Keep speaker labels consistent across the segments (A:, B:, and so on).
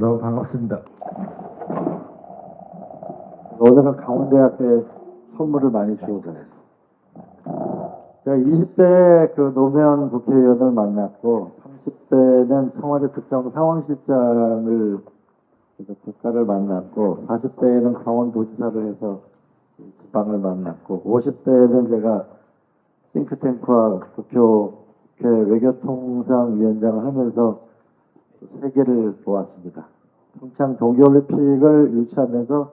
A: 여러분 반갑습니다. 오늘은 강원대학교에 선물을 많이 주어줘요. 제가 20대 그 노무현 국회의원을 만났고 30대는 청와대 특정 상황실장을 그래서 국가를 만났고 40대에는 강원도지사를 해서 지방을 만났고 50대에는 제가 싱크탱크와 국회 외교통상위원장을 하면서 세계를 보았습니다. 평창 동계올림픽을 유치하면서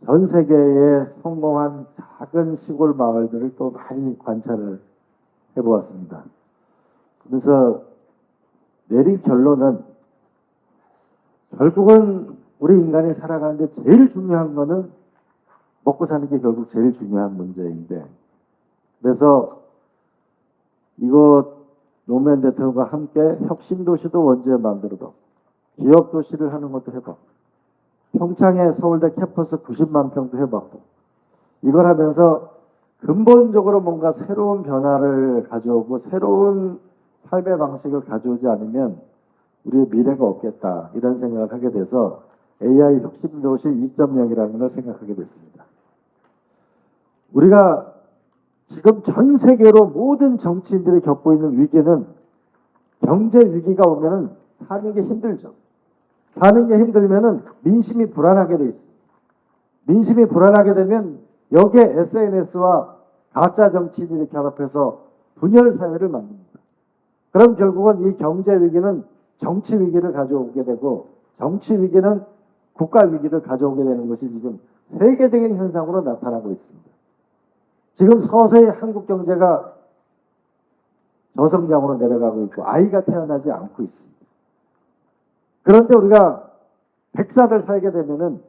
A: 전 세계에 성공한 작은 시골 마을들을 또 많이 관찰을 해보았습니다. 그래서 내린 결론은 결국은 우리 인간이 살아가는데 제일 중요한 거는 먹고 사는 게 결국 제일 중요한 문제인데, 그래서 이거 노무현 대통령과 함께 혁신도시도 원주에 만들어도 기업도시를 하는 것도 해봤고 평창에 서울대 캠퍼스 90만 평도 해봤고 이걸 하면서 근본적으로 뭔가 새로운 변화를 가져오고 새로운 삶의 방식을 가져오지 않으면 우리의 미래가 없겠다 이런 생각을 하게 돼서 AI 혁신도시 2.0이라는 걸 생각하게 됐습니다. 우리가 지금 전 세계로 모든 정치인들이 겪고 있는 위기는 경제 위기가 오면은 사는 게 힘들죠. 사는 게 힘들면은 민심이 불안하게 돼 있어요. 민심이 불안하게 되면 여기에 SNS와 가짜 정치인들이 결합해서 분열 사회를 만듭니다. 그럼 결국은 이 경제 위기는 정치 위기를 가져오게 되고 정치 위기는 국가 위기를 가져오게 되는 것이 지금 세계적인 현상으로 나타나고 있습니다. 지금 서서히 한국 경제가 저성장으로 내려가고 있고 아이가 태어나지 않고 있습니다. 그런데 우리가 100살을 살게 되면은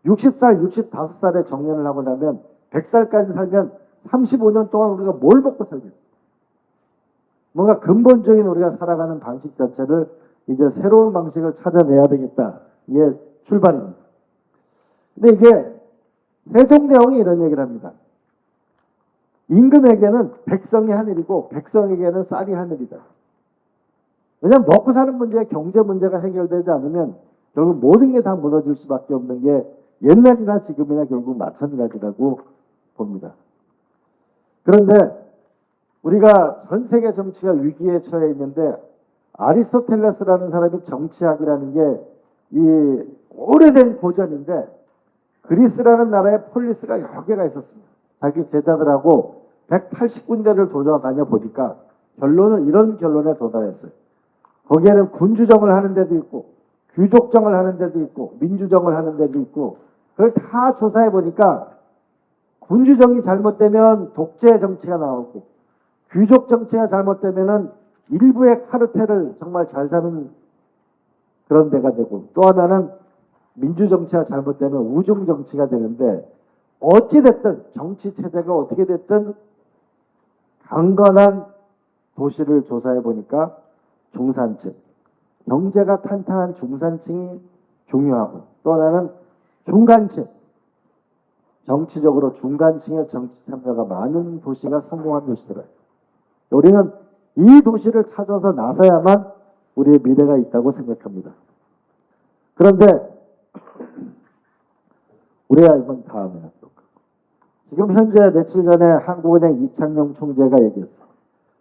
A: 60살, 65살에 정년을 하고 나면 100살까지 살면 35년 동안 우리가 뭘 먹고 살겠어요? 뭔가 근본적인 우리가 살아가는 방식 자체를 이제 새로운 방식을 찾아내야 되겠다. 이게 출발입니다. 근데 이게 세종대왕이 이런 얘기를 합니다. 임금에게는 백성이 하늘이고 백성에게는 쌀이 하늘이다. 왜냐하면 먹고 사는 문제, 경제 문제가 해결되지 않으면 결국 모든 게 다 무너질 수밖에 없는 게 옛날이나 지금이나 결국 마찬가지라고 봅니다. 그런데 우리가 전 세계 정치가 위기에 처해 있는데 아리스토텔레스라는 사람이 정치학이라는 게 이 오래된 고전인데 그리스라는 나라에 폴리스가 여러 개가 있었습니다. 자기 제자들하고 180군데를 돌아다녀 보니까 결론은 이런 결론에 도달했어요. 거기에는 군주정을 하는 데도 있고 귀족정을 하는 데도 있고 민주정을 하는 데도 있고 그걸 다 조사해 보니까 군주정이 잘못되면 독재 정치가 나오고 귀족 정치가 잘못되면은 일부의 카르텔을 정말 잘 사는 그런 데가 되고 또 하나는 민주정치가 잘못되면 우중정치가 되는데 어찌됐든 정치 체제가 어떻게 됐든 강건한 도시를 조사해 보니까 중산층, 경제가 탄탄한 중산층이 중요하고 또 하나는 중간층, 정치적으로 중간층의 정치 참여가 많은 도시가 성공한 도시더라고요. 우리는 이 도시를 찾아서 나서야만 우리의 미래가 있다고 생각합니다. 그런데 우리가 이번 다음에는 또 지금 현재 며칠 전에 한국은행 이창용 총재가 얘기했어.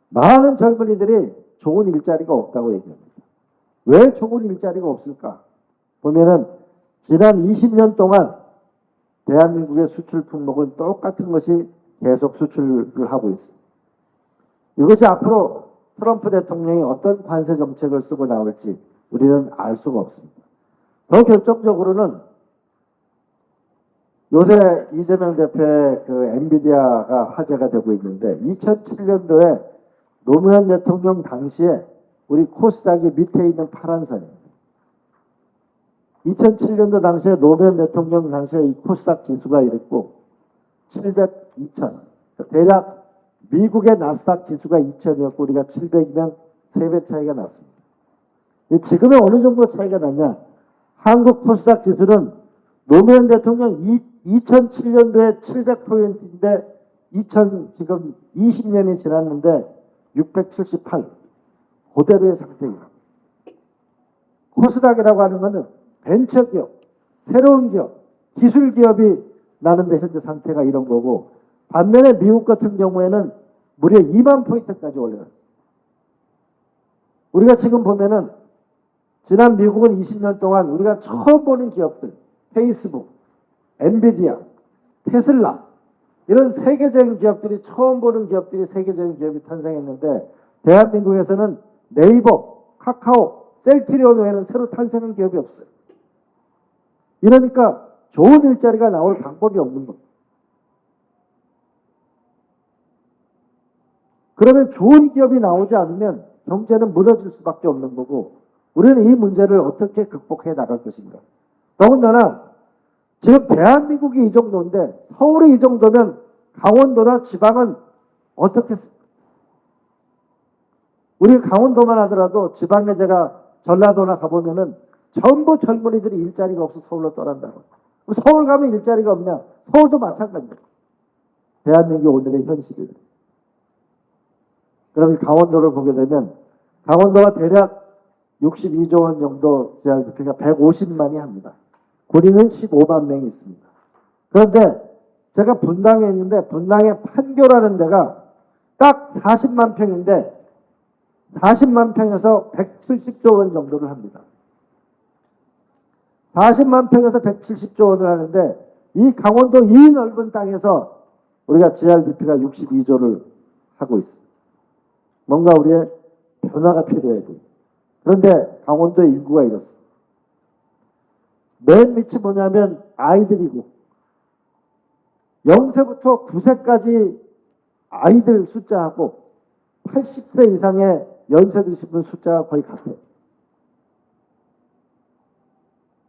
A: 많은 젊은이들이 좋은 일자리가 없다고 얘기합니다. 왜 좋은 일자리가 없을까? 보면은 지난 20년 동안 대한민국의 수출 품목은 똑같은 것이 계속 수출을 하고 있습니다. 이것이 앞으로 트럼프 대통령이 어떤 관세 정책을 쓰고 나올지 우리는 알 수가 없습니다. 더 결정적으로는 요새 이재명 대표의 그 엔비디아가 화제가 되고 있는데 2007년도에 노무현 대통령 당시에 우리 코스닥이 밑에 있는 파란 선입니다. 2007년도 당시에 노무현 대통령 당시에 이 코스닥 지수가 이랬고 700, 2000 대략 미국의 나스닥 지수가 2000이었고 우리가 700이면 3배 차이가 났습니다. 지금은 어느 정도 차이가 났냐? 한국 코스닥 지수는 노무현 대통령 2007년도에 700포인트인데 지금 20년이 지났는데 678 그대로의 상태입니다. 코스닥이라고 하는 것은 벤처기업, 새로운 기업, 기술 기업이 나는데 현재 상태가 이런 거고, 반면에 미국 같은 경우에는 무려 2만 포인트까지 올려놨어요. 우리가 지금 보면은 지난 미국은 20년 동안 우리가 처음 보는 기업들, 페이스북, 엔비디아, 테슬라, 이런 세계적인 기업들이 처음 보는 기업들이 세계적인 기업이 탄생했는데, 대한민국에서는 네이버, 카카오, 셀트리온 외에는 새로 탄생한 기업이 없어요. 이러니까 좋은 일자리가 나올 방법이 없는 겁니다. 그러면 좋은 기업이 나오지 않으면 경제는 무너질 수밖에 없는 거고, 우리는 이 문제를 어떻게 극복해 나갈 것인가. 더군다나 지금 대한민국이 이 정도인데 서울이 이 정도면 강원도나 지방은 어떻게 우리 강원도만 하더라도 지방에 제가 전라도나 가보면은 전부 젊은이들이 일자리가 없어 서울로 떠난다고. 서울 가면 일자리가 없냐? 서울도 마찬가지입니다. 대한민국 오늘의 현실이에요. 그럼 강원도를 보게 되면 강원도가 대략 62조 원 정도 GRDP가 150만이 합니다. 군인은 15만 명이 있습니다. 그런데 제가 분당에 있는데 분당의 판교라는 데가 딱 40만 평인데 40만 평에서 170조 원 정도를 합니다. 40만 평에서 170조 원을 하는데 이 강원도 이 넓은 땅에서 우리가 GRDP가 62조를 하고 있습니다. 뭔가 우리의 변화가 필요해요. 그런데 강원도의 인구가 이렇습니다. 맨 밑이 뭐냐면 아이들이고 0세부터 9세까지 아이들 숫자하고 80세 이상의 연세 드신 분 숫자가 거의 같아요.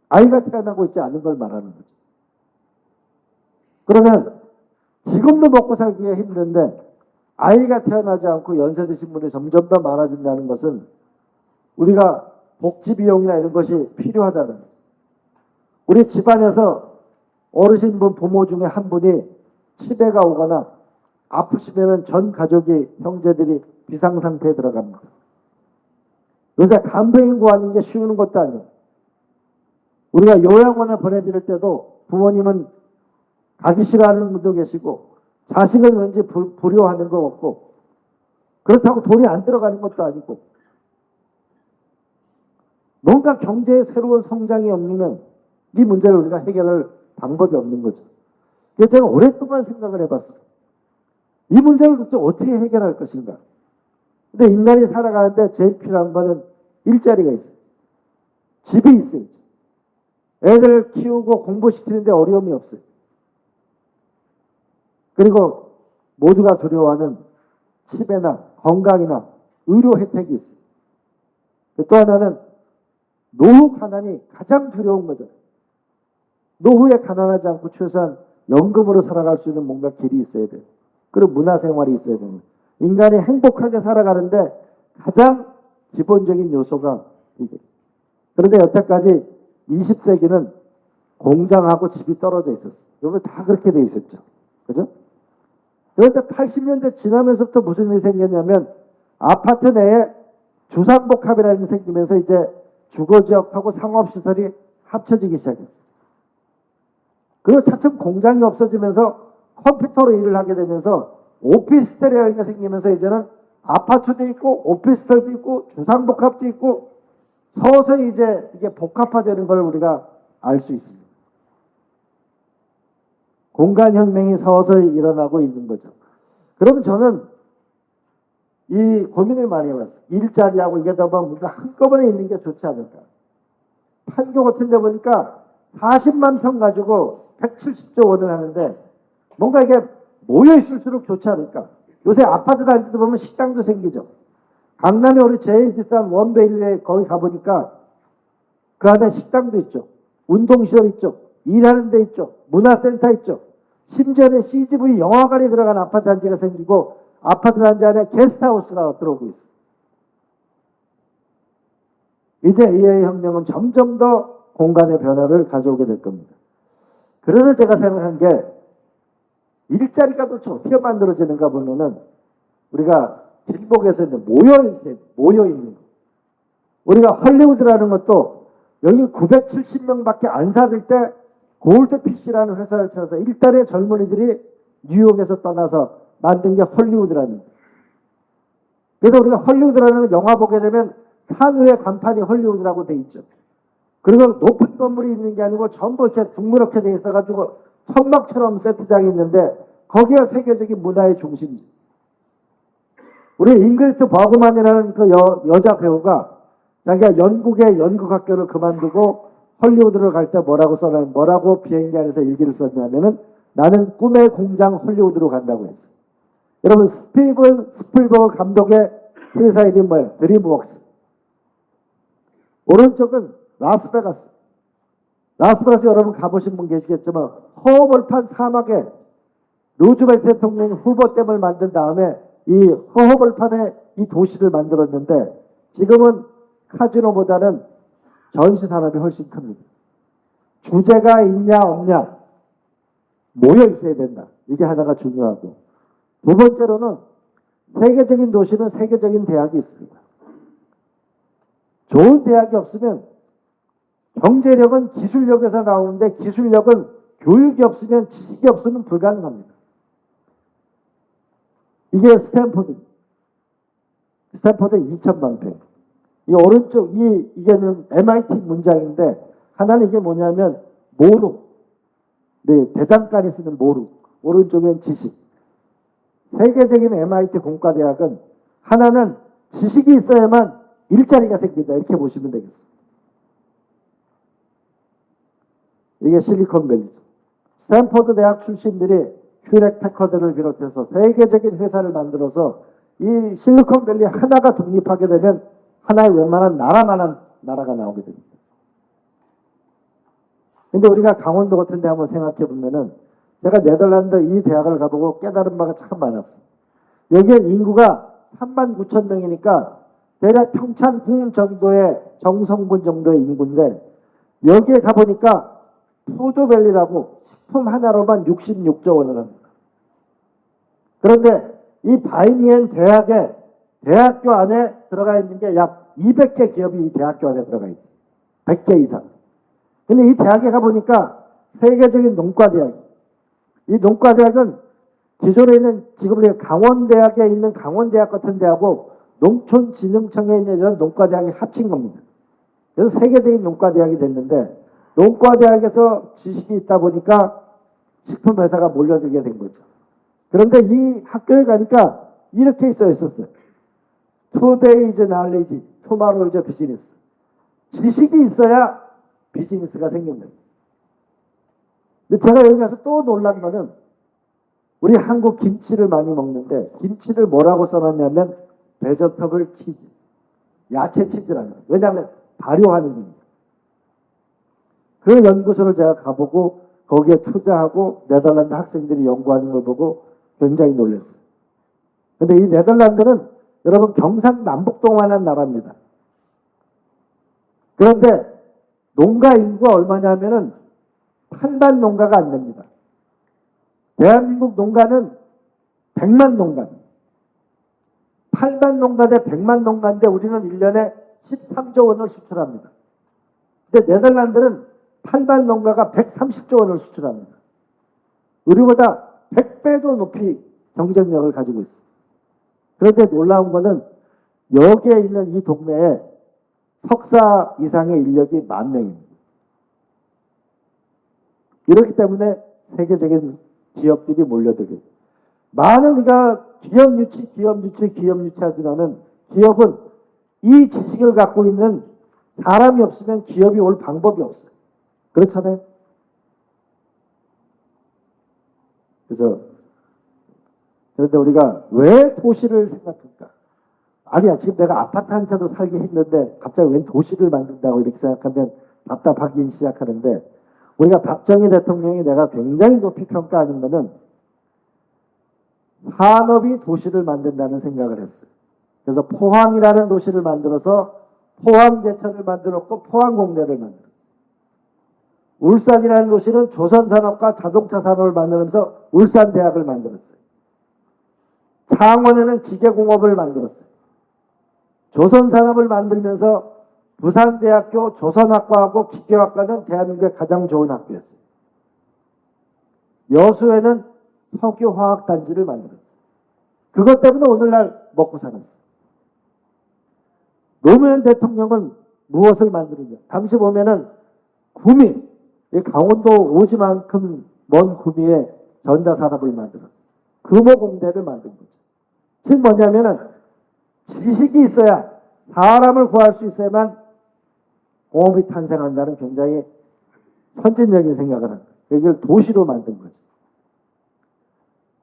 A: 아이가 태어나고 있지 않은 걸 말하는 거죠. 그러면 지금도 먹고 살기가 힘든데 아이가 태어나지 않고 연세 드신 분이 점점 더 많아진다는 것은 우리가 복지 비용이나 이런 것이 필요하다는 거죠. 우리 집안에서 어르신분 부모 중에 한 분이 치매가 오거나 아프시면 전 가족이 형제들이 비상 상태에 들어갑니다. 요새 간병인 구하는 게 쉬운 것도 아니에요. 우리가 요양원에 보내드릴 때도 부모님은 가기 싫어하는 분도 계시고 자식은 왠지 불효하는 것 같고 그렇다고 돈이 안 들어가는 것도 아니고 뭔가 경제의 새로운 성장이 없으면 이 문제를 우리가 해결할 방법이 없는 거죠. 그래서 제가 오랫동안 생각을 해봤어요. 이 문제를 도대체 어떻게 해결할 것인가. 근데 인간이 살아가는데 제일 필요한 거는 일자리가 있어요. 집이 있어요. 애들 키우고 공부시키는데 어려움이 없어요. 그리고 모두가 두려워하는 치매나 건강이나 의료 혜택이 있어요. 또 하나는 노후 가난이 가장 두려운 거죠. 노후에 가난하지 않고 최소한 연금으로 살아갈 수 있는 뭔가 길이 있어야 돼요. 그리고 문화생활이 있어야 됩니다. 인간이 행복하게 살아가는데 가장 기본적인 요소가 이게. 그런데 여태까지 20세기는 공장하고 집이 떨어져 있었어요. 여기 다 그렇게 돼 있었죠. 그죠? 그런데 80년대 지나면서부터 무슨 일이 생겼냐면 아파트 내에 주상복합이라는 게 생기면서 이제 주거지역하고 상업시설이 합쳐지기 시작했어요. 그리고 차츰 공장이 없어지면서 컴퓨터로 일을 하게 되면서 오피스텔이라는 게 생기면서 이제는 아파트도 있고 오피스텔도 있고 주상복합도 있고 서서히 이제 이게 복합화되는 걸 우리가 알 수 있습니다. 공간혁명이 서서히 일어나고 있는 거죠. 그러면 저는 이 고민을 많이 해봤어요. 일자리하고 이게 다 뭔가 한꺼번에 있는 게 좋지 않을까. 판교 같은 데 보니까 40만 평 가지고 170조 원을 하는데 뭔가 이게 모여 있을수록 좋지 않을까. 요새 아파트 단지도 보면 식당도 생기죠. 강남에 우리 제일 비싼 원베일리에 거기 가보니까 그 안에 식당도 있죠. 운동시설 있죠. 일하는 데 있죠. 문화센터 있죠. 심지어는 CGV 영화관이 들어간 아파트 단지가 생기고 아파트 단지 안에 게스트하우스가 들어오고 있어요. 이제 AI 혁명은 점점 더 공간의 변화를 가져오게 될 겁니다. 그래서 제가 생각한 게 일자리가 도대체 어떻게 만들어지는가 보면은 우리가 길목에서 모여 있는 거. 우리가 헐리우드라는 것도 여기 970명밖에 안 사들 때 골드피쉬라는 회사를 찾아서 일단의 젊은이들이 뉴욕에서 떠나서 만든 게 헐리우드라는. 그래서 우리가 헐리우드라는 영화 보게 되면 산 위에 간판이 헐리우드라고 돼 있죠. 그리고 높은 건물이 있는 게 아니고 전부 이렇게 둥그렇게 돼 있어가지고 천막처럼 세트장이 있는데 거기가 세계적인 문화의 중심이지. 우리 잉그리트 버그만이라는 그 여자 배우가 자기가 영국의 연극학교를 그만두고 헐리우드를 갈 때 뭐라고 비행기 안에서 일기를 썼냐면은 나는 꿈의 공장 헐리우드로 간다고 했어. 여러분 스티븐 스필버그 감독의 회사 이름이 뭐예요? 드림웍스. 오른쪽은 라스베가스. 라스베가스 여러분 가보신 분 계시겠지만 허허벌판 사막에 루즈벨트 대통령 후보댐을 만든 다음에 이 허허벌판에 이 도시를 만들었는데 지금은 카지노보다는 전시 산업이 훨씬 큽니다. 주제가 있냐 없냐 모여 있어야 된다. 이게 하나가 중요하고 두 번째로는 세계적인 도시는 세계적인 대학이 있습니다. 좋은 대학이 없으면 경제력은 기술력에서 나오는데 기술력은 교육이 없으면 지식이 없으면 불가능합니다. 이게 스탠포드 2천만 평. 이 오른쪽 이게는 MIT 문장인데 하나는 이게 뭐냐면 모룩. 네, 대장간이 쓰는 모룩. 오른쪽엔 지식. 세계적인 MIT 공과대학은 하나는 지식이 있어야만 일자리가 생긴다. 이렇게 보시면 되겠습니다. 이게 실리콘밸리죠. 스탠포드 대학 출신들이 휴렉 패커드를 비롯해서 세계적인 회사를 만들어서 이 실리콘밸리 하나가 독립하게 되면 하나의 웬만한 나라만한 나라가 나오게 됩니다. 근데 우리가 강원도 같은 데 한번 생각해 보면은 제가 네덜란드 이 대학을 가보고 깨달은 바가 참 많았어요. 여기엔 인구가 39,000명이니까 대략 평창군 정도의 정성군 정도의 인구인데 여기에 가보니까 푸드밸리라고 식품 하나로만 66조 원을 합니다. 그런데 이 바이니엔 대학에 대학교 안에 들어가 있는 게 약 200개 기업이 이 대학교 안에 들어가 있어요. 100개 이상. 근데 이 대학에 가보니까 세계적인 농과대학. 이 농과대학은 기존에 있는 지금 우리가 강원대학에 있는 강원대학 같은 데하고 농촌진흥청에 있는 이런 농과대학이 합친 겁니다. 그래서 세계적인 농과대학이 됐는데 농과대학에서 지식이 있다 보니까 식품회사가 몰려들게 된 거죠. 그런데 이 학교에 가니까 이렇게 써 있었어요. Today is knowledge, tomorrow is business. 지식이 있어야 비즈니스가 생깁니다. 근데 제가 여기 가서 또 놀란 거는 우리 한국 김치를 많이 먹는데 김치를 뭐라고 써놨냐면 베저터블 치즈, 야채 치즈라는 거예요. 왜냐하면 발효하는 겁니다. 그 연구소를 제가 가보고 거기에 투자하고 네덜란드 학생들이 연구하는 걸 보고 굉장히 놀랐어요. 근데 이 네덜란드는 여러분 경상남북동만한 나라입니다. 그런데 농가 인구가 얼마냐면은 8만 농가가 안 됩니다. 대한민국 농가는 100만 농가. 8만 농가 대 100만 농가인데 우리는 1년에 13조 원을 수출합니다. 근데 네덜란드는 8만 농가가 130조 원을 수출합니다. 우리보다 100배도 높이 경쟁력을 가지고 있습니다. 그런데 놀라운 거는 여기에 있는 이 동네에 석사 이상의 인력이 10,000명입니다. 이렇기 때문에 세계적인 기업들이 몰려들게. 많은 우리가 기업 유치 하지만은 기업은 이 지식을 갖고 있는 사람이 없으면 기업이 올 방법이 없어요. 그렇잖아요. 그런데 우리가 왜 도시를 생각할까? 아니야, 지금 내가 아파트 한 채도 살기 힘든데 갑자기 웬 도시를 만든다고 이렇게 생각하면 답답하기 시작하는데 우리가 박정희 대통령이 내가 굉장히 높이 평가하는 것은 산업이 도시를 만든다는 생각을 했어요. 그래서 포항이라는 도시를 만들어서 포항제철을 만들었고 포항공대를 만들었어요. 울산이라는 도시는 조선산업과 자동차 산업을 만들면서 울산대학을 만들었어요. 창원에는 기계공업을 만들었어요. 조선산업을 만들면서 부산대학교 조선학과하고 기계학과는 대한민국의 가장 좋은 학교였어요. 여수에는 석유화학단지를 만들었어요. 그것 때문에 오늘날 먹고 살았어요. 노무현 대통령은 무엇을 만드느냐. 당시 보면은 구미, 강원도 오지만큼 먼 구미에 전자산업을 만들었어요. 금호공대를 만든 거죠. 즉 뭐냐면은 지식이 있어야, 사람을 구할 수 있어야만 공업이 탄생한다는 굉장히 선진적인 생각을 합니다. 이걸 도시로 만든 거죠.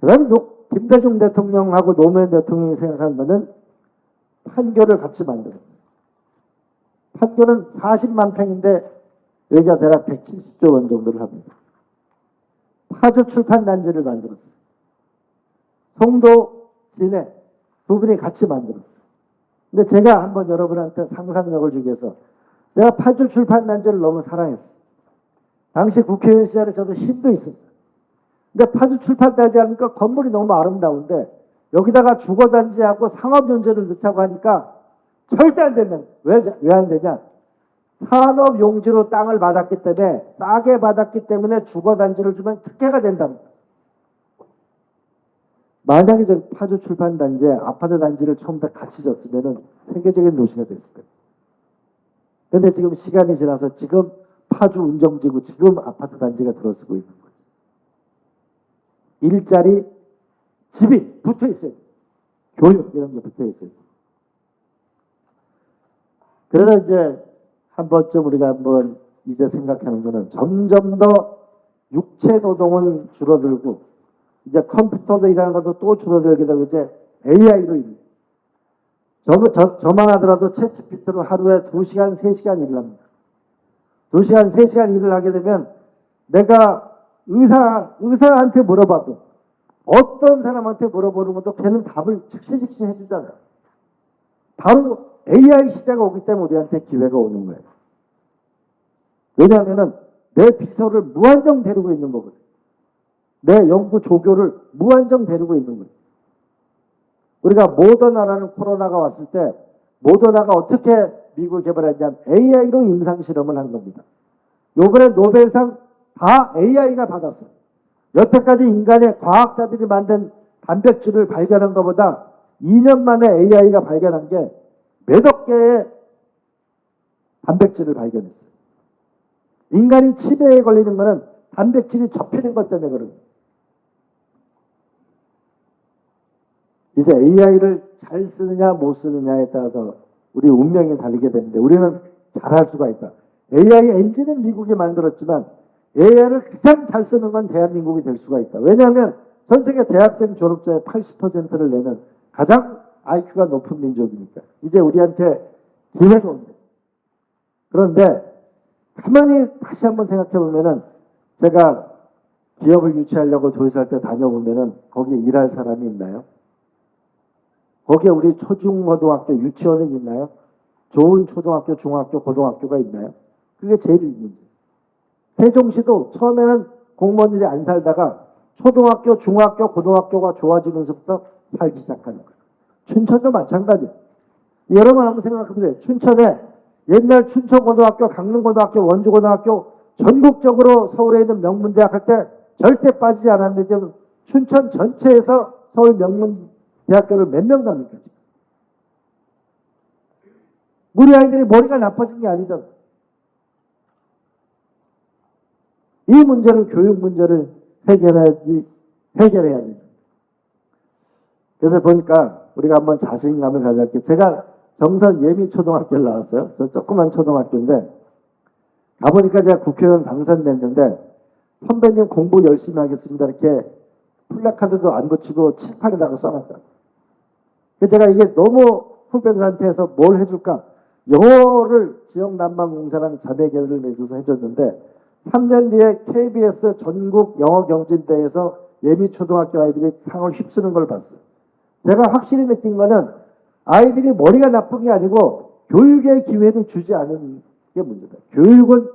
A: 그 다음에 김대중 대통령하고 노무현 대통령이 생각한 거는 판교를 같이 만들었어요. 판교는 40만 평인데 여기가 대략 170조 원 정도를 합니다. 파주 출판단지를 만들었어요. 송도, 진해 두 분이 같이 만들었어요. 근데 제가 한번 여러분한테 상상력을 주기 위해서 제가 파주 출판단지를 너무 사랑했어요. 당시 국회의원 시절에 저도 힘도 있었어요. 근데 파주 출판단지 하니까 건물이 너무 아름다운데 여기다가 주거단지하고 상업용지를 넣자고 하니까 절대 안 되면 왜 안 되냐? 산업용지로 땅을 받았기 때문에, 싸게 받았기 때문에 주거단지를 주면 특혜가 된답니다. 만약에 저 파주 출판단지에 아파트 단지를 처음부터 같이 졌으면 세계적인 도시가 됐을 거예요. 근데 지금 시간이 지나서 지금 파주 운정지구 지금 아파트 단지가 들어서고 있는 거죠. 일자리, 집이 붙어 있어요. 교육 이런 게 붙어 있어요. 그래서 이제 한 번쯤 우리가 한번 이제 생각하는 거는 점점 더 육체 노동은 줄어들고 이제 컴퓨터도 일하는 것도 또 줄어들게 되고 이제 AI로 일. 저만 하더라도 챗GPT로 하루에 2시간, 3시간 일을 합니다. 2시간, 3시간 일을 하게 되면 내가 의사한테 물어봐도 어떤 사람한테 물어보는 것도 걔는 답을 즉시 해주잖아요. 바로 AI 시대가 오기 때문에 우리한테 기회가 오는 거예요. 왜냐하면 내 비서를 무한정 데리고 있는 거거든요. 내 연구 조교를 무한정 데리고 있는 거예요. 우리가 모더나라는 코로나가 왔을 때 모더나가 어떻게 미국이 개발했냐면 AI로 임상실험을 한 겁니다. 요번에 노벨상 다 AI가 받았어요. 여태까지 인간의 과학자들이 만든 단백질을 발견한 것보다 2년 만에 AI가 발견한 게 몇억 개의 단백질을 발견했어요. 인간이 치매에 걸리는 것은 단백질이 접히는 것 때문에 그런 거예요. 이제 AI를 잘 쓰느냐 못 쓰느냐에 따라서 우리 운명이 달리게 되는데 우리는 잘할 수가 있다. AI 엔진은 미국이 만들었지만 AI를 가장 잘 쓰는 건 대한민국이 될 수가 있다. 왜냐하면 전 세계 대학생 졸업자의 80%를 내는 가장 IQ가 높은 민족이니까. 이제 우리한테 기회가 온다. 그런데 가만히 다시 한번 생각해 보면은 제가 기업을 유치하려고 도시살 때 다녀보면은 거기에 일할 사람이 있나요? 거기에 우리 초중고등학교 유치원은 있나요? 좋은 초등학교, 중학교, 고등학교가 있나요? 그게 제일 문제. 세종시도 처음에는 공무원들이 안 살다가 초등학교, 중학교, 고등학교가 좋아지면서부터 살기 시작하는 거예요. 춘천도 마찬가지예요. 여러분 한번 생각해 보세요. 춘천에 옛날 춘천고등학교, 강릉고등학교, 원주고등학교 전국적으로 서울에 있는 명문대학 할 때 절대 빠지지 않았는데 지금 춘천 전체에서 서울 명문대학교를 몇 명 갑니까? 우리 아이들이 머리가 나빠진 게 아니잖아. 이 문제를, 교육 문제를 해결해야 됩니다. 그래서 보니까 우리가 한번 자신감을 가져야 게 제가 정선 예미초등학교를 나왔어요. 저 조그만 초등학교인데 가보니까 제가 국회의원 당선됐는데 선배님 공부 열심히 하겠습니다. 이렇게 플래카드도 안 붙이고 칠판에다가 써놨다. 그래서 제가 이게 너무 후배들한테 해서 뭘 해줄까? 영어를 지역난방공사랑 자매결의를 맺어서 해줬는데 3년 뒤에 KBS 전국 영어경진대회에서 예미초등학교 아이들이 상을 휩쓰는 걸 봤어요. 제가 확실히 느낀 거는 아이들이 머리가 나쁜 게 아니고 교육의 기회를 주지 않은 게 문제다. 교육은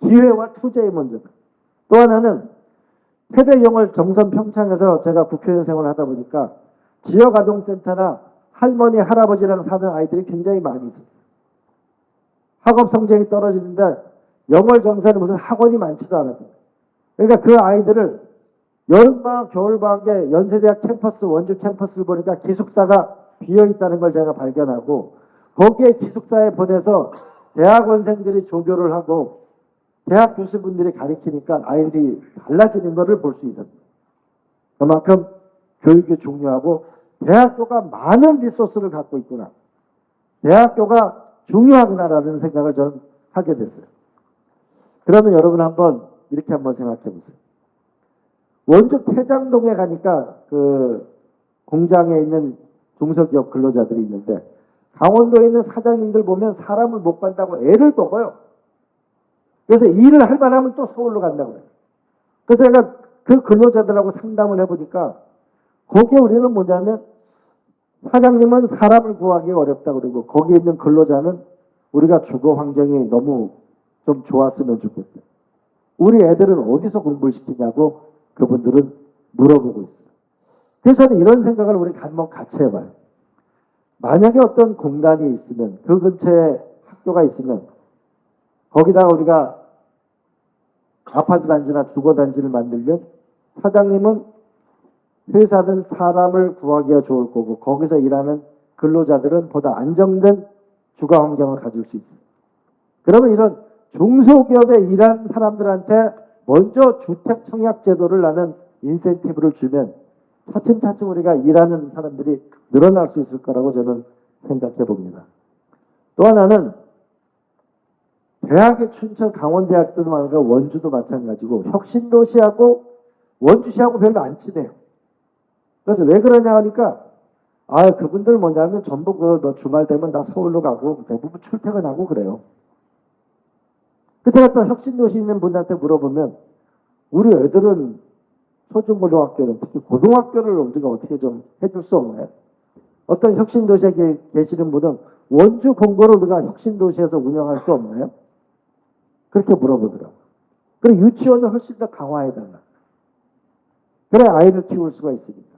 A: 기회와 투자의 문제다. 또 하나는 태백영월 정선 평창에서 제가 국회의원 생활을 하다 보니까 지역아동센터나 할머니, 할아버지랑 사는 아이들이 굉장히 많이 있었어요. 학업 성적이 떨어지는데 영월 정사는 무슨 학원이 많지도 않았어요. 그러니까 그 아이들을 여름방학, 겨울방학에 연세대학 캠퍼스, 원주 캠퍼스를 보니까 기숙사가 비어있다는 걸 제가 발견하고 거기에 기숙사에 보내서 대학원생들이 조교를 하고 대학 교수분들이 가르치니까 아이들이 달라지는 것을 볼 수 있었어요. 그만큼 교육이 중요하고 대학교가 많은 리소스를 갖고 있구나. 대학교가 중요하구나라는 생각을 저는 하게 됐어요. 그러면 여러분 이렇게 한번 생각해 보세요. 원주 태장동에 가니까 그 공장에 있는 중소기업 근로자들이 있는데 강원도에 있는 사장님들 보면 사람을 못 간다고 애를 먹어요. 그래서 일을 할 만하면 또 서울로 간다고 해요. 그래서 제가 그 근로자들하고 상담을 해보니까 거기에 우리는 뭐냐면 사장님은 사람을 구하기 어렵다고 그러고 거기에 있는 근로자는 우리가 주거 환경이 너무 좀 좋았으면 좋겠다. 우리 애들은 어디서 공부를 시키냐고 그분들은 물어보고 있어요. 그래서 저는 이런 생각을 우리 한번 같이 해봐요. 만약에 어떤 공단이 있으면 그 근처에 학교가 있으면 거기다가 우리가 아파트 단지나 주거 단지를 만들면 사장님은 회사든 사람을 구하기가 좋을 거고 거기서 일하는 근로자들은 보다 안정된 주거 환경을 가질 수 있어요. 그러면 이런 중소기업에 일하는 사람들한테 먼저 주택 청약 제도를 나는 인센티브를 주면 차츰차츰 우리가 일하는 사람들이 늘어날 수 있을 거라고 저는 생각해 봅니다. 또 하나는 대학의 춘천 강원대학도 마찬가지고 원주도 마찬가지고 혁신도시하고 원주시하고 별로 안 친해요. 그래서 왜 그러냐 하니까 그분들 뭐냐면 전부 너 주말 되면 다 서울로 가고 대부분 출퇴근하고 그래요. 그때 또 혁신도시 있는 분한테 물어보면 우리 애들은 초중고등학교는 특히 고등학교를 우리가 어떻게 좀 해줄 수 없나요? 어떤 혁신도시에 계시는 분은 원주 본고를 우리가 혁신도시에서 운영할 수 없나요? 그렇게 물어보더라고요. 그리고 유치원을 훨씬 더 강화해달라. 그래 아이를 키울 수가 있으니까.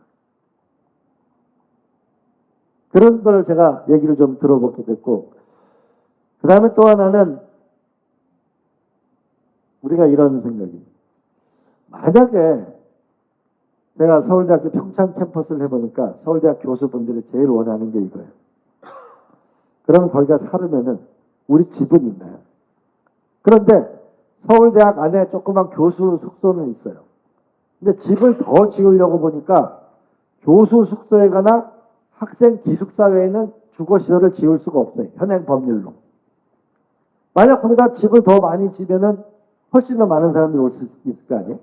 A: 그런 걸 제가 얘기를 좀 들어보게 됐고 그 다음에 또 하나는 우리가 이런 생각입니다. 만약에 내가 서울대학교 평창 캠퍼스를 해보니까 서울대학 교수분들이 제일 원하는 게 이거예요. 그러면 거기가 살으면은 우리 집은 있나요? 그런데 서울대학 안에 조그만 교수 숙소는 있어요. 근데 집을 더 지으려고 보니까 교수 숙소에 관한 학생 기숙사 외에는 주거시설을 지을 수가 없어요. 현행 법률로. 만약 거기다 집을 더 많이 지면은 훨씬 더 많은 사람들이 올 수 있을 거 아니에요?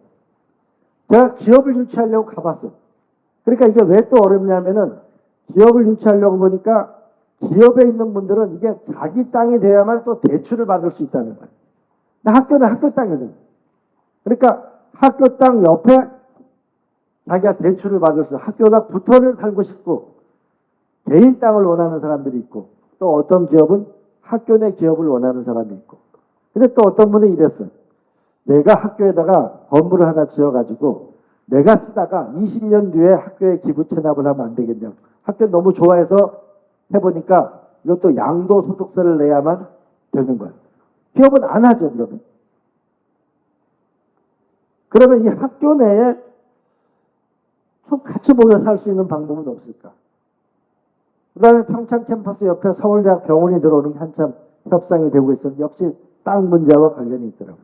A: 제가 기업을 유치하려고 가봤어요. 그러니까 이게 왜 또 어렵냐면은 기업을 유치하려고 보니까 기업에 있는 분들은 이게 자기 땅이 돼야만 또 대출을 받을 수 있다는 거예요. 근데 학교는 학교 땅이거든요. 그러니까 학교 땅 옆에 자기가 대출을 받을 수, 학교나 붙어는 살고 싶고 개인 땅을 원하는 사람들이 있고 또 어떤 기업은 학교 내 기업을 원하는 사람이 있고 근데 또 어떤 분은 이랬어요. 내가 학교에다가 건물을 하나 지어가지고 내가 쓰다가 20년 뒤에 학교에 기부 체납을 하면 안 되겠냐고. 학교 너무 좋아해서 해보니까 이것도 양도소득세를 내야만 되는 거예요. 기업은 안 하죠, 그러면. 그러면 이 학교 내에 좀 같이 모여 살 수 있는 방법은 없을까? 그 다음에 평창 캠퍼스 옆에 서울대학 병원이 들어오는 게 한참 협상이 되고 있었는데 역시 땅 문제와 관련이 있더라고요.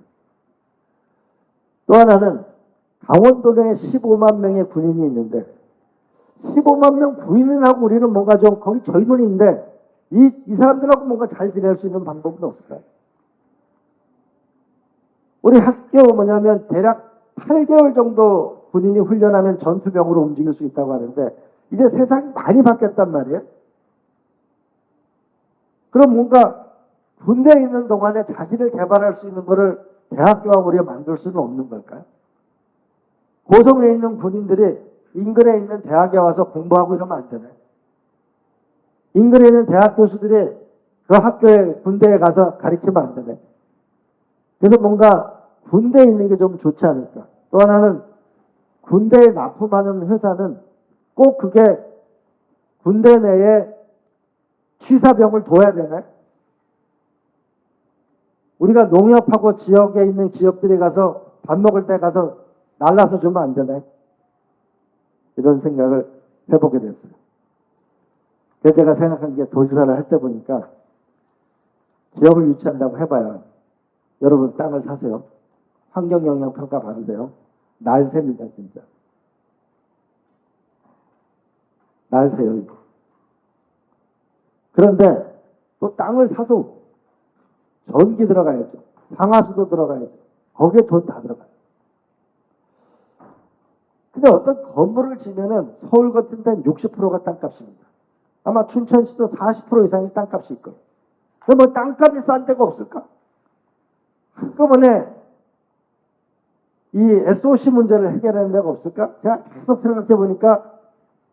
A: 또 하나는 강원도 내에 15만 명의 군인이 있는데 15만 명 군인을 하고 우리는 뭔가 좀 거기 젊은이인데 이 사람들하고 뭔가 잘 지낼 수 있는 방법은 없을까요? 우리 학교 뭐냐면 대략 8개월 정도 군인이 훈련하면 전투병으로 움직일 수 있다고 하는데 이제 세상이 많이 바뀌었단 말이에요. 그럼 뭔가 군대에 있는 동안에 자기를 개발할 수 있는 거를 대학교와 우리가 만들 수는 없는 걸까요? 고성에 있는 군인들이 인근에 있는 대학에 와서 공부하고 이러면 안 되나요? 인근에 있는 대학 교수들이 그 학교에 군대에 가서 가르치면 안 되나요? 그래서 뭔가 군대에 있는 게 좀 좋지 않을까. 또 하나는 군대에 납품하는 회사는 꼭 그게 군대 내에 취사병을 둬야 되나요? 우리가 농협하고 지역에 있는 기업들이 가서 밥 먹을 때 가서 날라서 주면 안 되나요? 이런 생각을 해보게 됐어요. 그래서 제가 생각한 게 도지사를 할 때 보니까 기업을 유치한다고 해봐야 여러분 땅을 사세요. 환경영향평가 받으세요. 날셉니다, 진짜. 날새요, 이거. 그런데 또 땅을 사도 전기 들어가야죠. 상하수도 들어가야죠. 거기에 돈 다 들어가요. 근데 어떤 건물을 지면은 서울 같은 데는 60%가 땅값입니다. 아마 춘천시도 40% 이상이 땅값이 있거든요. 그럼 뭐 땅값이 싼 데가 없을까? 한꺼번에 이 SOC 문제를 해결하는 데가 없을까? 제가 계속 생각해 보니까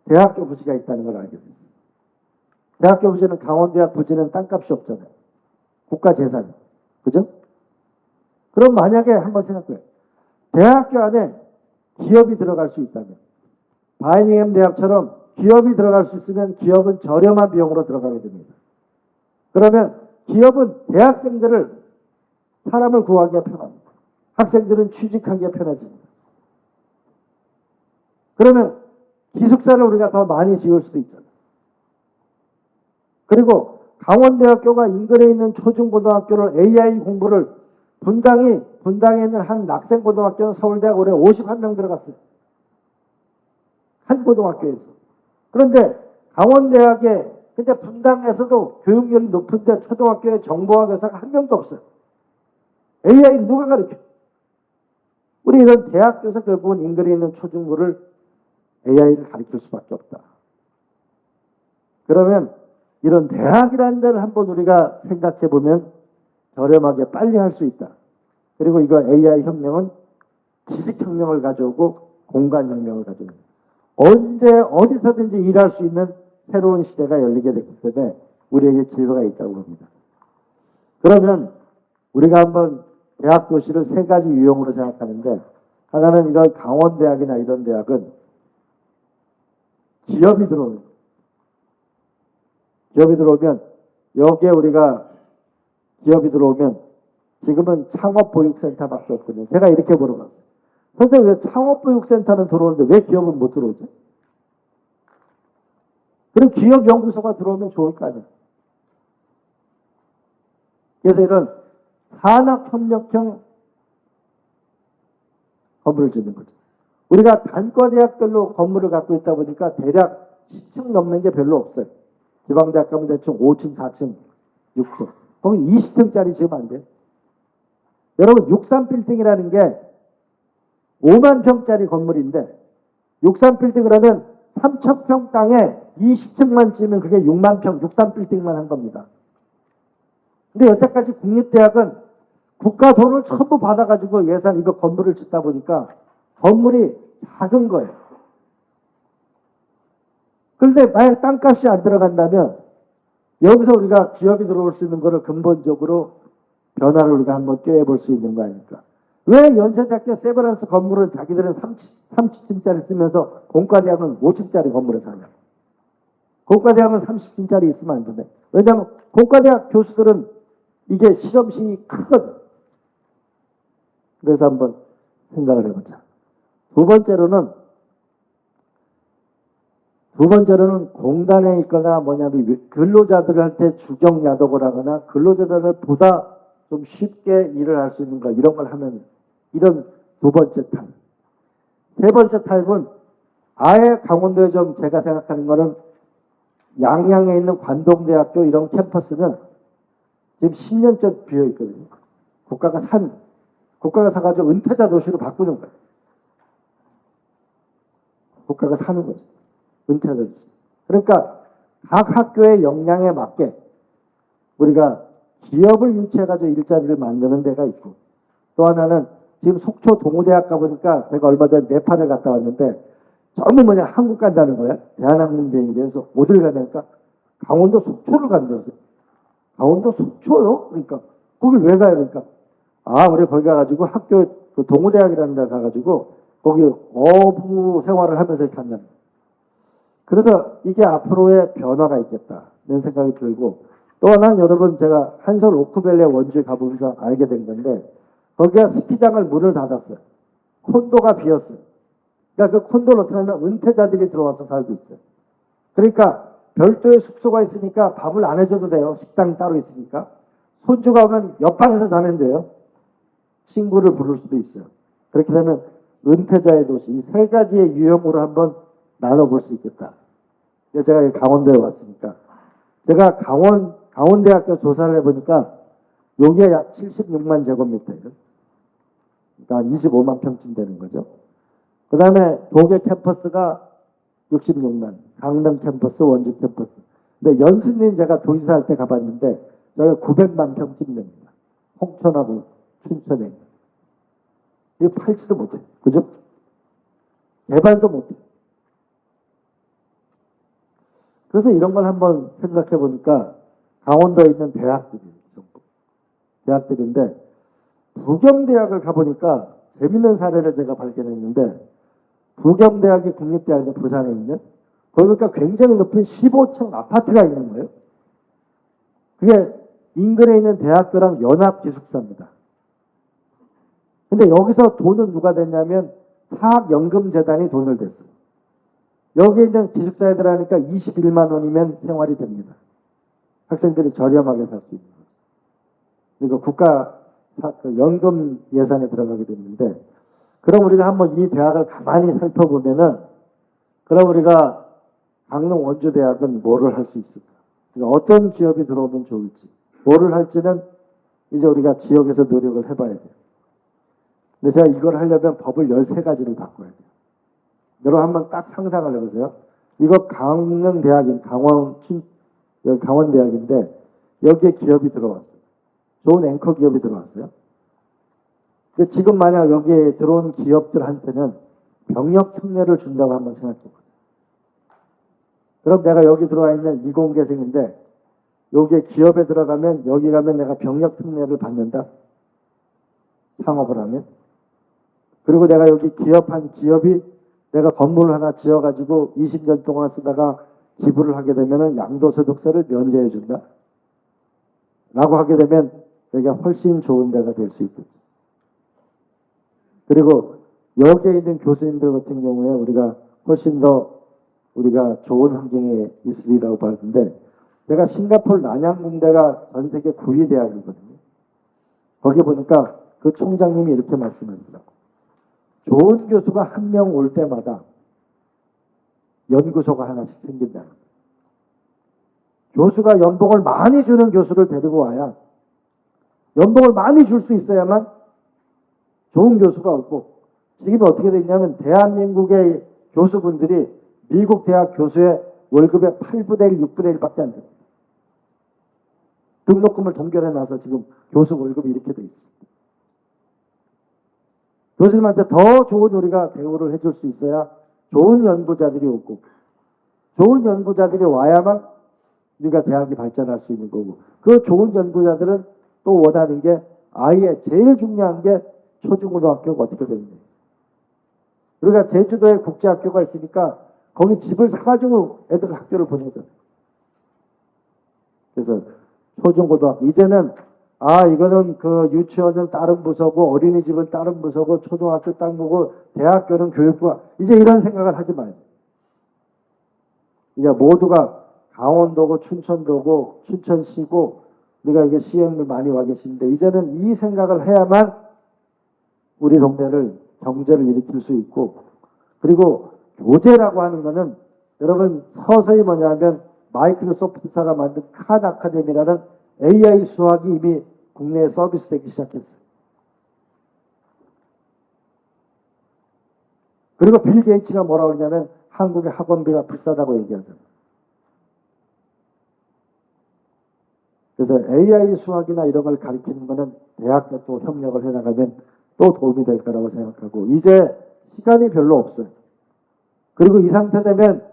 A: 대학교 부지가 있다는 걸 알게 됐어요. 대학교 부지는 강원대학 부지는 땅값이 없잖아요. 국가 재산. 그죠? 그럼 만약에 한번 생각해요. 대학교 안에 기업이 들어갈 수 있다면 바이닝엄 대학처럼 기업이 들어갈 수 있으면 기업은 저렴한 비용으로 들어가게 됩니다. 그러면 기업은 대학생들을 사람을 구하기가 편합니다. 학생들은 취직하기가 편해집니다. 그러면 기숙사를 우리가 더 많이 지을 수도 있잖아요. 그리고 강원대학교가 인근에 있는 초중고등학교를 AI 공부를 분당에 있는 한 낙생고등학교는 서울대학 올해 51명 들어갔어요. 한 고등학교에서. 그런데 강원대학에 근데 분당에서도 교육열이 높은데 초등학교에 정보학 교사가 한 명도 없어요. AI 누가 가르쳐? 우리 이런 대학교에서 결국은 인근에 있는 초중고를 AI를 가르칠 수밖에 없다. 그러면 이런 대학이라는 데를 한번 우리가 생각해 보면 저렴하게 빨리 할 수 있다. 그리고 이거 AI 혁명은 지식혁명을 가져오고 공간혁명을 가져옵니다. 언제 어디서든지 일할 수 있는 새로운 시대가 열리게 됐기 때문에 우리에게 기회가 있다고 봅니다. 그러면 우리가 한번 대학 도시를 세 가지 유형으로 생각하는데 하나는 이런 강원대학이나 이런 대학은 기업이 들어오는 거예요. 기업이 들어오면 여기에 우리가 기업이 들어오면 지금은 창업보육센터밖에 없거든요. 제가 이렇게 물어봤어요. 선생님 왜 창업보육센터는 들어오는데 왜 기업은 못 들어오죠? 그럼 기업연구소가 들어오면 좋을 거 아니에요. 그래서 이런 산학협력형 건물을 짓는 거죠. 우리가 단과대학별로 건물을 갖고 있다 보니까 대략 10층 넘는 게 별로 없어요. 지방대학 가면 대충 5층, 4층, 6층. 거기 20층짜리 지으면 안 돼요. 여러분 63빌딩이라는 게 5만 평짜리 건물인데 63빌딩을 하면 3,000평 땅에 20층만 지으면 그게 6만 평, 63빌딩만 한 겁니다. 근데 여태까지 국립대학은 국가 돈을 전부 받아가지고 예산 이거 건물을 짓다 보니까 건물이 작은 거예요. 그런데 만약 땅값이 안 들어간다면 여기서 우리가 기업이 들어올 수 있는 거를 근본적으로 변화를 우리가 한번 꾀해볼 수 있는 거 아닙니까? 왜 연세대학교 세브란스 건물은 자기들은 30층짜리 쓰면서 공과대학은 5층짜리 건물을 사냐? 공과대학은 30층짜리 있으면 안 되네. 왜냐하면 공과대학 교수들은 이게 실험실이 크거든. 그래서 한번 생각을 해보자. 두 번째로는 공단에 있거나 뭐냐면 근로자들한테 주경야독을 하거나 근로자들을 보다 좀 쉽게 일을 할 수 있는 거 이런 걸 하면 이런 두 번째 타입. 세 번째 타입은 아예 강원도에 좀 제가 생각하는 거는 양양에 있는 관동대학교 이런 캠퍼스는 지금 10년째 비어 있거든요. 국가가 사가지고 은퇴자 도시로 바꾸는 거예요. 국가가 사는 거죠. 은퇴자 도시. 그러니까 각 학교의 역량에 맞게 우리가 기업을 유치해가지고 일자리를 만드는 데가 있고 또 하나는 지금 속초 동호대학 가보니까 제가 얼마 전에 네팔을 갔다 왔는데 전부 뭐냐 한국 간다는 거야. 대한항공 비행기에서 어딜 가냐니까 강원도 속초를 간다고. 강원도 속초요? 그러니까 거길 왜 가요? 그러니까 우리 거기 가가지고 학교 그 동호대학이라는 데 가가지고 거기 어부 생활을 하면서 이렇게 한다는 거예요. 그래서 이게 앞으로의 변화가 있겠다는 생각이 들고 또 또 하나는 여러분 제가 한솔 오크밸리 원주에 가보면서 알게 된 건데 거기가 스키장을 문을 닫았어요. 콘도가 비었어요. 그러니까 그 콘도를 어떻게 하면 은퇴자들이 들어와서 살고 있어요. 그러니까 별도의 숙소가 있으니까 밥을 안 해줘도 돼요. 식당 따로 있으니까. 손주가 오면 옆방에서 자면 돼요. 친구를 부를 수도 있어요. 그렇게 되면 은퇴자의 도시, 이 세 가지의 유형으로 한번 나눠볼 수 있겠다. 제가 강원도에 왔으니까. 제가 강원대학교 조사를 해보니까 여기에 약 76만 제곱미터예요. 그러니까 25만 평쯤 되는 거죠. 그 다음에 도계 캠퍼스가 66만, 강릉 캠퍼스, 원주 캠퍼스. 근데 연수님 제가 도지사 할 때 가봤는데 여기 900만 평쯤 됩니다. 홍천하고 춘천에. 이거 팔지도 못해. 그죠? 개발도 못해. 그래서 이런 걸 한번 생각해 보니까 강원도에 있는 대학들인데 부경대학을 가보니까 재밌는 사례를 제가 발견했는데 부경대학이 국립대학인 부산에 있는 거기가 굉장히 높은 15층 아파트가 있는 거예요. 그게 인근에 있는 대학교랑 연합기숙사입니다. 근데 여기서 돈은 누가 됐냐면 사학연금재단이 돈을 댔어요. 여기 있는 기숙사에 들어가니까 21만 원이면 생활이 됩니다. 학생들이 저렴하게 살 수 있는 거죠. 그리고 국가 연금 예산에 들어가게 됐는데 그럼 우리가 한번 이 대학을 가만히 살펴보면은 그럼 우리가 강릉 원주대학은 뭐를 할 수 있을까? 그러니까 어떤 기업이 들어오면 좋을지 뭐를 할지는 이제 우리가 지역에서 노력을 해봐야 돼요. 근데 제가 이걸 하려면 법을 13가지를 바꿔야 돼요. 여러분 한번 딱 상상을 해보세요. 이거 강릉대학인 강원대학인데 여기에 기업이 들어왔어요. 좋은 앵커 기업이 들어왔어요. 근데 지금 만약 여기에 들어온 기업들한테는 병역 특례를 준다고 한번 생각해 보세요. 그럼 내가 여기 들어와 있는 이공계생인데 여기에 기업에 들어가면 여기 가면 내가 병역 특례를 받는다. 창업을 하면. 그리고 내가 여기 기업한 기업이 내가 건물을 하나 지어가지고 20년 동안 쓰다가 기부를 하게 되면 양도소득세를 면제해 준다. 라고 하게 되면 여기가 훨씬 좋은 데가 될 수 있겠죠. 그리고 여기에 있는 교수님들 같은 경우에 우리가 훨씬 더 우리가 좋은 환경에 있으리라고 봤는데 제가 싱가포르 난양공대가 전 세계 9위 대학이거든요. 거기 보니까 그 총장님이 이렇게 말씀하시더라고요. 좋은 교수가 한 명 올 때마다 연구소가 하나씩 생긴다. 교수가 연봉을 많이 주는 교수를 데리고 와야 연봉을 많이 줄 수 있어야만 좋은 교수가 없고 지금 어떻게 됐냐면 대한민국의 교수분들이 미국 대학 교수의 월급의 8분의 1, 6분의 1밖에 안 됩니다. 등록금을 동결해 놔서 지금 교수 월급이 이렇게 돼 있습니다. 교수님한테 더 좋은 우리가 대우를 해줄 수 있어야 좋은 연구자들이 오고 좋은 연구자들이 와야만 우리가 대학이 발전할 수 있는 거고 그 좋은 연구자들은 또 원하는 게 아예 제일 중요한 게 초중고등학교가 어떻게 되는 거예요. 우리가 제주도에 국제학교가 있으니까 거기 집을 사가지고 애들 학교를 보내잖아요. 그래서 초중고등학교 이제는 이거는 그 유치원은 다른 부서고 어린이집은 다른 부서고 초등학교 딴 거고 대학교는 교육부가 이제 이런 생각을 하지 마요. 이게 모두가 강원도고 춘천도고 춘천시고 우리가 이게 시행을 많이 와 계시는데 이제는 이 생각을 해야만 우리 동네를 경제를 일으킬 수 있고 그리고 교재라고 하는 거는 여러분 서서히 뭐냐면 마이크로소프트사가 만든 칸 아카데미라는 AI 수학이 이미 국내에 서비스되기 시작했어요. 그리고 빌 게이츠가 뭐라고 그러냐면 한국의 학원비가 비싸다고 얘기하잖아요. 그래서 AI 수학이나 이런 걸 가르치는 거는 대학과 또 협력을 해나가면 또 도움이 될 거라고 생각하고 이제 시간이 별로 없어요. 그리고 이 상태 되면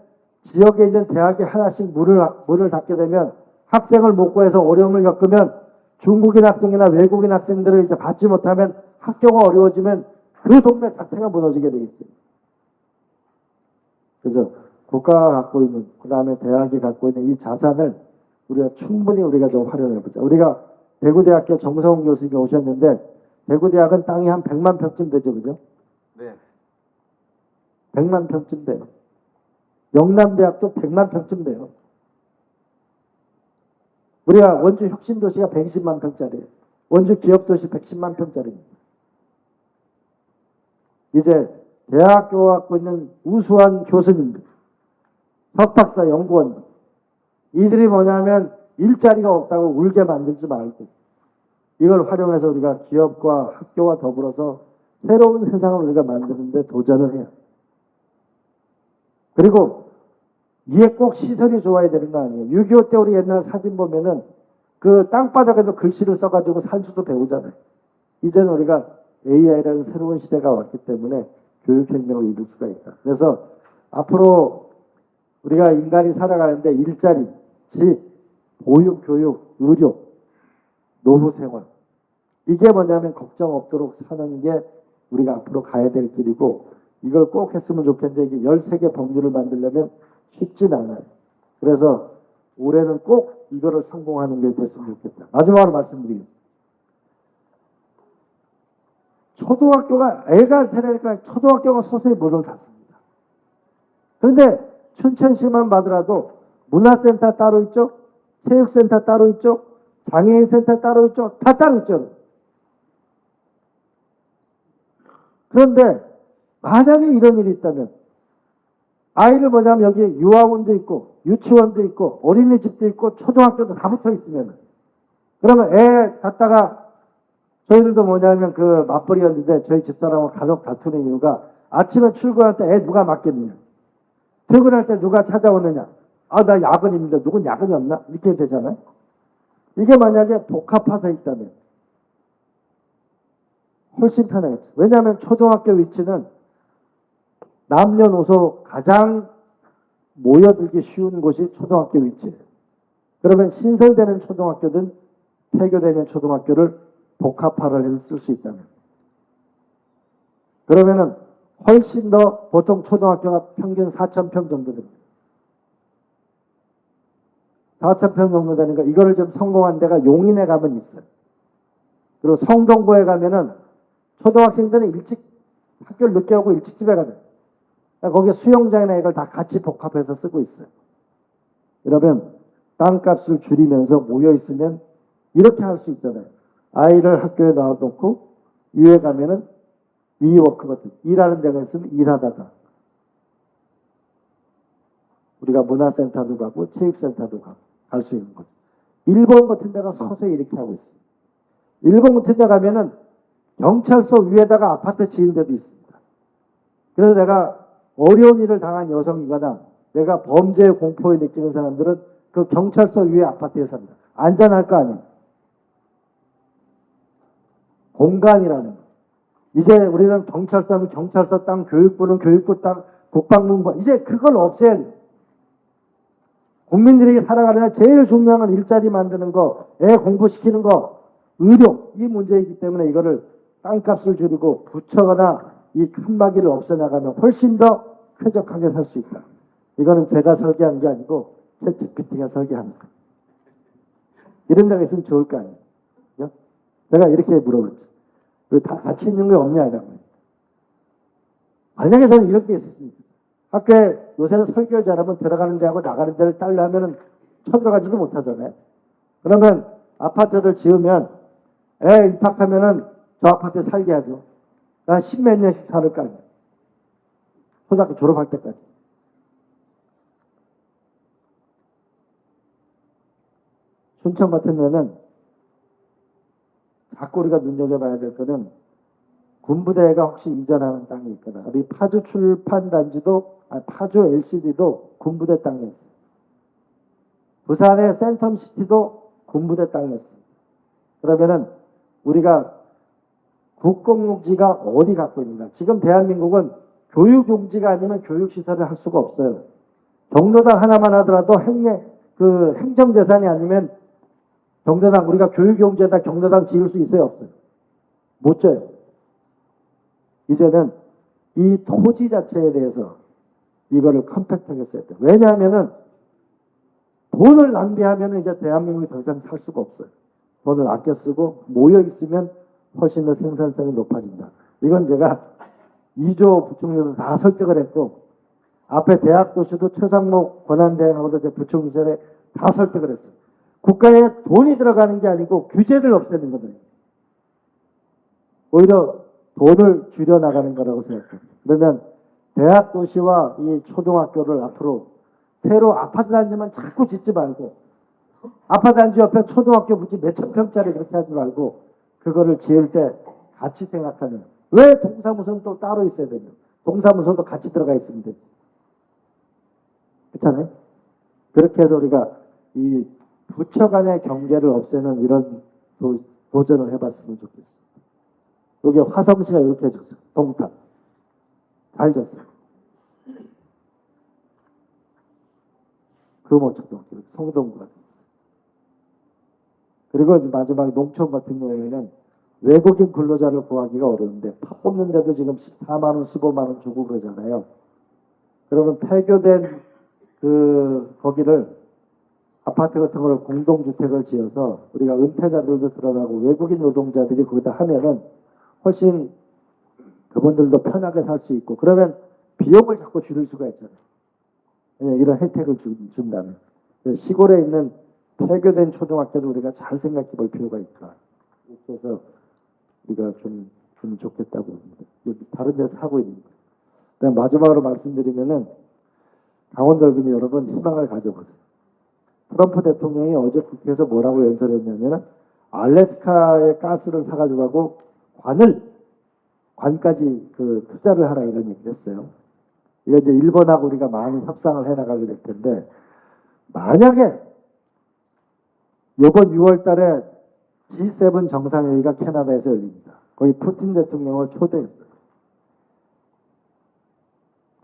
A: 지역에 있는 대학이 하나씩 문을 닫게 되면 학생을 못 구해서 어려움을 겪으면 중국인 학생이나 외국인 학생들을 이제 받지 못하면 학교가 어려워지면 그 동네 자체가 무너지게 돼 있어요. 그래서 국가가 갖고 있는 그 다음에 대학이 갖고 있는 이 자산을 우리가 좀 활용해보자. 우리가 대구대학교 정성훈 교수님이 오셨는데, 대구대학은 땅이 한 100만 평쯤 되죠, 그죠?
B: 네.
A: 100만 평쯤 돼요. 영남대학도 100만 평쯤 돼요. 우리가 원주 혁신도시가 120만 평짜리예요. 원주 기업도시 110만 평짜리입니다. 이제 대학교가 갖고 있는 우수한 교수님들, 석박사 연구원들, 이들이 뭐냐면 일자리가 없다고 울게 만들지 말고 이걸 활용해서 우리가 기업과 학교와 더불어서 새로운 세상을 우리가 만드는데 도전을 해요. 그리고 이게 꼭 시설이 좋아야 되는 거 아니에요. 6.25 때 우리 옛날 사진 보면은 그 땅바닥에도 글씨를 써가지고 산수도 배우잖아요. 이제는 우리가 AI라는 새로운 시대가 왔기 때문에 교육혁명을 이룰 수가 있다. 그래서 앞으로 우리가 인간이 살아가는데 일자리, 집, 보육, 교육, 의료, 노후 생활, 이게 뭐냐면 걱정 없도록 사는 게 우리가 앞으로 가야 될 길이고, 이걸 꼭 했으면 좋겠는데 이게 13개 법률을 만들려면 쉽진 않아요. 그래서 올해는 꼭 이거를 성공하는 게 됐으면 좋겠다. 마지막으로 말씀드리겠습니다. 초등학교가, 애가 되니까 초등학교가 서서히 문을 닫습니다. 그런데 춘천시만 봐더라도 문화센터 따로 있죠, 체육센터 따로 있죠, 장애인센터 따로 있죠, 다 따로 있죠. 그런데 만약에 이런 일이 있다면, 아이를 뭐냐면 여기 유아원도 있고 유치원도 있고 어린이집도 있고 초등학교도 다 붙어 있으면, 그러면 애 갖다가, 저희들도 뭐냐면 그 맞벌이였는데 저희 집사람하고 간혹 다투는 이유가, 아침에 출근할 때 애 누가 맡겠느냐, 퇴근할 때 누가 찾아오느냐, 아 나 야근입니다, 누군 야근이 없나, 이렇게 되잖아요. 이게 만약에 복합화되어 있다면 훨씬 편하겠죠. 왜냐하면 초등학교 위치는 남녀노소 가장 모여들기 쉬운 곳이 초등학교 위치예요. 그러면 신설되는 초등학교든 폐교되는 초등학교를 복합화를 해서 쓸 수 있다면, 그러면은 훨씬 더, 보통 초등학교가 평균 4,000평 정도 됩니다. 4,000평 정도 되는 거, 이거를 좀 성공한 데가 용인에 가면 있어요. 그리고 성동구에 가면은 초등학생들은 일찍 학교를 늦게 오고 일찍 집에 가죠. 거기에 수영장이나 이걸 다 같이 복합해서 쓰고 있어요. 그러면 땅값을 줄이면서 모여있으면 이렇게 할 수 있잖아요. 아이를 학교에 놔놓고 위에 가면은 위워크 같은, 일하는 데가 있으면 일하다가, 우리가 문화센터도 가고 체육센터도 가고 갈 수 있는 거죠. 일본 같은 데가 서서히 이렇게 하고 있습니다. 일본 같은 데 가면은 경찰서 위에다가 아파트 지은 데도 있습니다. 그래서 내가 어려운 일을 당한 여성이거나 내가 범죄 공포에 느끼는 사람들은 그 경찰서 위에 아파트에 삽니다. 안전할 거 아니에요. 공간이라는 거. 이제 우리는 경찰서는 경찰서 땅, 교육부는 교육부 땅, 국방부는 이제 그걸 없애야 돼. 국민들에게 살아가려면 제일 중요한 건 일자리 만드는 거, 애 공부시키는 거, 의료, 이 문제이기 때문에 이거를 땅값을 줄이고 붙여거나 이 칸막이를 없애나가면 훨씬 더 쾌적하게 살 수 있다. 이거는 제가 설계한 게 아니고 챗GPT가 설계한 거. 이런 데가 있으면 좋을 거 아니에요. 그죠? 제가 이렇게 물어봤죠. 왜 다 같이 있는 게 없냐 이런 거예요. 만약에 저는 이렇게 있습니다. 학교에 요새는 설계를 잘하면 들어가는 데하고 나가는 데를 딸려하면은 쳐들어가지도 못하잖아요. 그러면 아파트를 지으면 애 입학하면은 저 아파트에 살게 하죠. 한 10몇 년씩 살을 거 아니에요. 초등학교 졸업할 때까지. 춘천 같은 데는 자꾸 우리가 눈여겨봐야 될 거는, 군부대가 혹시 이전하는 땅이 있거나, 우리 파주 출판단지도, 파주 LCD도 군부대 땅이었어요. 부산의 센텀시티도 군부대 땅이었어요. 그러면은 우리가 국공용지가 어디 갖고 있는가? 지금 대한민국은 교육용지가 아니면 교육시설을 할 수가 없어요. 경로당 하나만 하더라도 행정재산이 아니면 경로당, 우리가 교육용지에다 경로당 지을 수 있어요, 없어요? 못 져요. 이제는 이 토지 자체에 대해서 이거를 컴팩트하게 써야 돼요. 왜냐하면은 돈을 낭비하면 이제 대한민국이 더 이상 살 수가 없어요. 돈을 아껴 쓰고 모여 있으면 훨씬 더 생산성이 높아진다. 이건 제가 2조 부총리도 다 설득을 했고, 앞에 대학도시도 최상목 권한대행하고도 제 부총리 전에 다 설득을 했어요. 국가에 돈이 들어가는 게 아니고 규제를 없애는 거거든요. 오히려 돈을 줄여나가는 거라고 생각해요. 그러면 대학도시와 이 초등학교를 앞으로 새로 아파트 단지만 자꾸 짓지 말고, 아파트 단지 옆에 초등학교 붙이 몇천 평짜리 그렇게 하지 말고, 그거를 지을 때 같이 생각하는, 왜 동사무소는 또 따로 있어야 되냐? 동사무소도 같이 들어가 있으면 되지. 그렇잖아요? 그렇게 해서 우리가 이 부처 간의 경계를 없애는 이런 도전을 해봤으면 좋겠어요. 여기 화성시가 이렇게 해줬어요. 동탄. 잘 졌어요. 금호초등학교, 송동구가 됐어요. 그리고 마지막에 농촌 같은 경우에는 외국인 근로자를 구하기가 어려운데 파 뽑는데도 지금 14만 원, 15만 원 주고 그러잖아요. 그러면 폐교된 거기를 아파트 같은 걸 공동주택을 지어서 우리가 은퇴자들도 들어가고 외국인 노동자들이 거기다 하면은 훨씬 그분들도 편하게 살 수 있고, 그러면 비용을 자꾸 줄일 수가 있잖아요. 이런 혜택을 준다면. 시골에 있는 폐교된 초등학교도 우리가 잘 생각해 볼 필요가 있다. 그래서 우리가 좀 좋겠다고 합니다. 여기 다른 데서 하고 있는 거예요. 그다음 마지막으로 말씀드리면은 강원도 어린이 여러분 희망을 가져보세요. 트럼프 대통령이 어제 국회에서 뭐라고 연설했냐면 알래스카의 가스를 사가지고 가고 관까지 투자를 하라 이런 얘기를 했어요. 이거 이제 일본하고 우리가 많이 협상을 해나가게 될 텐데, 만약에 이번 6월 달에 G7 정상회의가 캐나다에서 열립니다. 거기 푸틴 대통령을 초대했어요.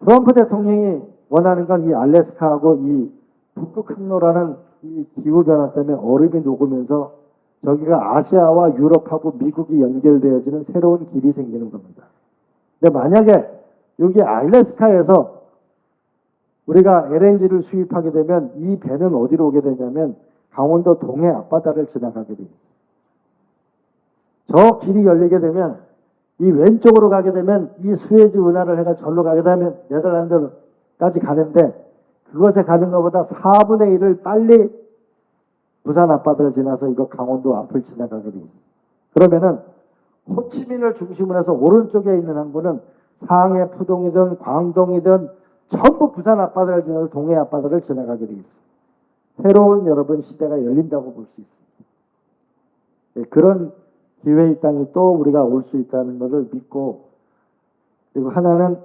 A: 트럼프 대통령이 원하는 건 이 알래스카하고 이 북극 항로라는 이 기후변화 때문에 얼음이 녹으면서 저기가 아시아와 유럽하고 미국이 연결되어지는 새로운 길이 생기는 겁니다. 근데 만약에 여기 알래스카에서 우리가 LNG를 수입하게 되면 이 배는 어디로 오게 되냐면 강원도 동해 앞바다를 지나가게 됩니다. 저 길이 열리게 되면 이 왼쪽으로 가게 되면 이 수에즈 운하를 해가 절로 가게 되면 네덜란드까지 가는데, 그것에 가는 것보다 4분의 1을 빨리 부산 앞바다를 지나서 이거 강원도 앞을 지나가게 됩니다. 그러면은 호치민을 중심으로 해서 오른쪽에 있는 항구는 상해, 푸동이든 광동이든 전부 부산 앞바다를 지나서 동해 앞바다를 지나가게 되어 있습니다. 새로운 여러분 시대가 열린다고 볼 수 있습니다. 네, 그런 기회의 땅이 또 우리가 올 수 있다는 것을 믿고, 그리고 하나는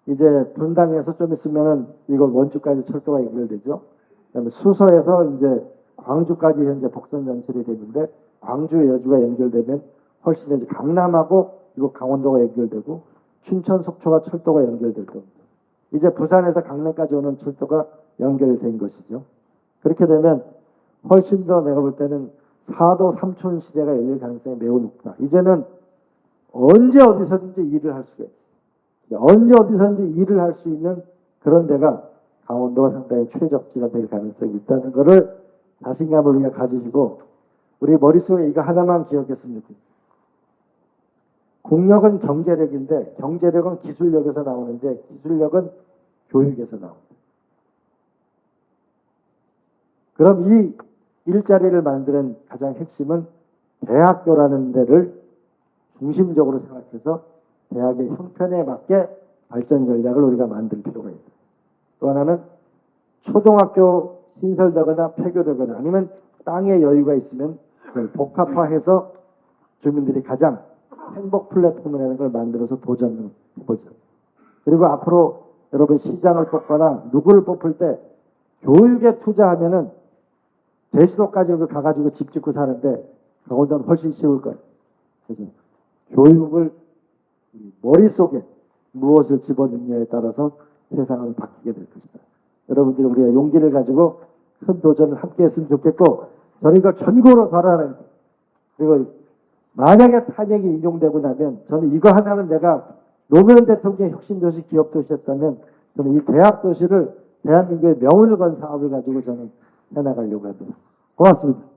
A: 이제 분당에서 좀 있으면은 이거 원주까지 철도가 연결되죠. 그다음에 수서에서 이제 광주까지 현재 복선 연출이 되는데, 광주 여주가 연결되면 훨씬 이제 강남하고 이거 강원도가 연결되고 춘천 속초가 철도가 연결될 겁니다. 이제 부산에서 강남까지 오는 철도가 연결된 것이죠. 그렇게 되면 훨씬 더 내가 볼 때는 4도 3촌 시대가 열릴 가능성이 매우 높다. 이제는 언제 어디서든지 일을 할 수가 있어요. 언제 어디서든지 일을 할 수 있는 그런 데가 강원도가 상당히 최적지가 될 가능성이 있다는 것을 자신감을 우리가 가지시고, 우리 머릿속에 이거 하나만 기억했으면 좋겠어요. 국력은 경제력인데 경제력은 기술력에서 나오는데 기술력은 교육에서 나옵니다. 그럼 이 일자리를 만드는 가장 핵심은 대학교라는 데를 중심적으로 생각해서 대학의 형편에 맞게 발전 전략을 우리가 만들 필요가 있다. 또 하나는 초등학교 신설되거나 폐교되거나 아니면 땅에 여유가 있으면 그걸 복합화해서 주민들이 가장 행복 플랫폼이라는 걸 만들어서 도전을 해보죠. 그리고 앞으로 여러분 시장을 뽑거나 누구를 뽑을 때 교육에 투자하면은 제주도까지 가가지고 집 짓고 사는데 강원도는 훨씬 쉬울 거예요. 그래서 교육을 머릿속에 무엇을 집어넣느냐에 따라서 세상은 바뀌게 될 것이다. 여러분들이 우리가 용기를 가지고 큰 도전을 함께 했으면 좋겠고, 저는 이걸 전국으로 바라는 거예요. 그리고 만약에 탄핵이 인용되고 나면 저는 이거 하나는 내가 노무현 대통령의 혁신도시 기업도시였다면 저는 이 대학도시를 대한민국의 명운을 건 사업을 가지고 저는 해나가려고 합니다. 고맙습니다.